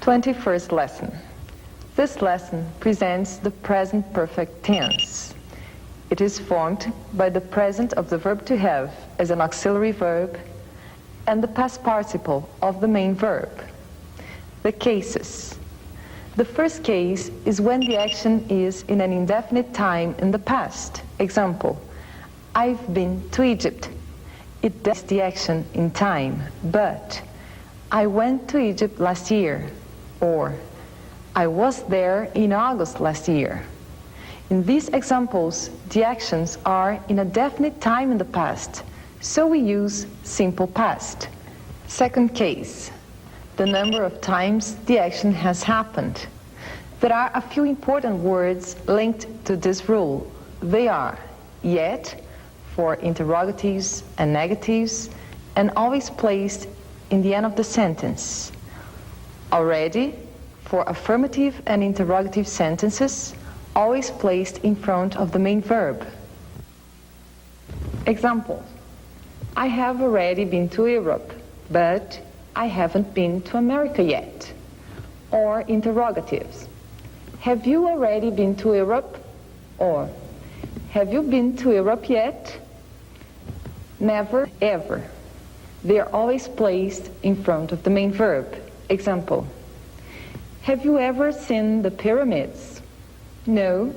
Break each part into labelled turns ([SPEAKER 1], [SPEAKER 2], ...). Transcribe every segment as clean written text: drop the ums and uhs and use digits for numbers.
[SPEAKER 1] 21st lesson. This lesson presents the present perfect tense. It is formed by the present of the verb to have as an auxiliary verb and the past participle of the main verb. The cases. The first case is when the action is in an indefinite time in the past. Example, I've been to Egypt. It does the action in time, but I went to Egypt last year, or I was there in August last year. In these examples, the actions are in a definite time in the past, so we use simple past. Second case, the number of times the action has happened. There are a few important words linked to this rule. They are yet, for interrogatives and negatives, and always placed in the end of the sentence. Already, for affirmative and interrogative sentences, always placed in front of the main verb. Example, I have already been to Europe, but I haven't been to America yet. Or interrogatives, have you already been to Europe? Or, have you been to Europe yet? Never, ever. They are always placed in front of the main verb. Example, have you ever seen the pyramids? No,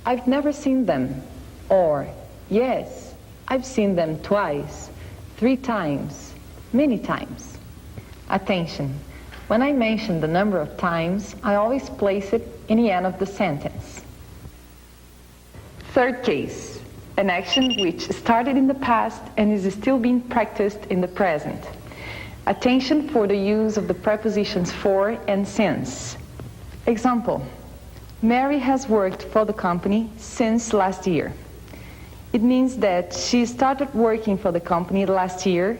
[SPEAKER 1] I've never seen them. Or, yes, I've seen them twice, 3 times, many times. Attention, when I mention the number of times, I always place it in the end of the sentence. Third case, an action which started in the past and is still being practiced in the present. Attention for the use of the prepositions for and since. Example, Mary has worked for the company since last year. It means that she started working for the company last year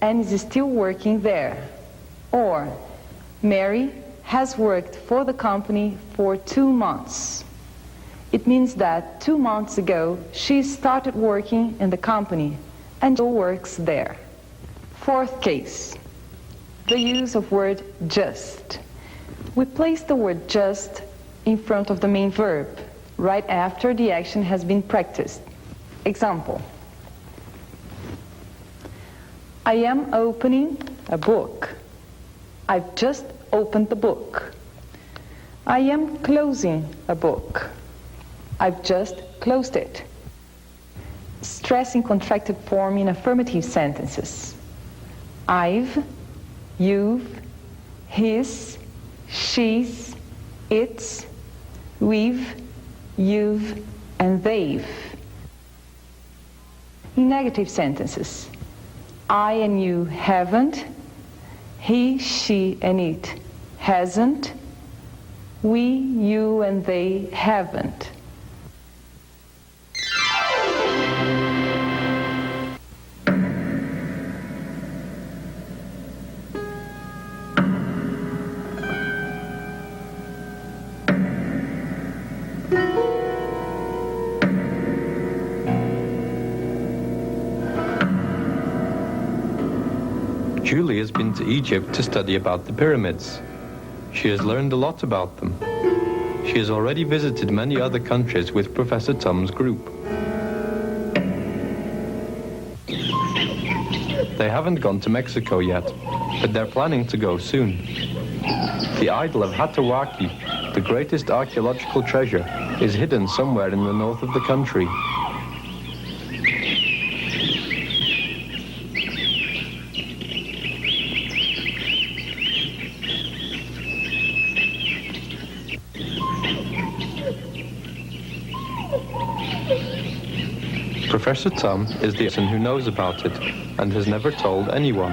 [SPEAKER 1] and is still working there. Or, Mary has worked for the company for 2 months. It means that 2 months ago she started working in the company and still works there. Fourth case, the use of word just. We place the word just in front of the main verb, right after the action has been practiced. Example, I am opening a book. I've just opened the book. I am closing a book. I've just closed it. Stressing contracted form in affirmative sentences. I've, you've, his, she's, it's, we've, you've, and they've. In negative sentences, I and you haven't, he, she, and it hasn't, we, you, and they haven't.
[SPEAKER 2] Julie has been to Egypt to study about the pyramids. She has learned a lot about them. She has already visited many other countries with Professor Tom's group. They haven't gone to Mexico yet, but they're planning to go soon. The idol of Hatawaki, the greatest archaeological treasure, is hidden somewhere in the north of the country. Professor Tom is the person who knows about it and has never told anyone.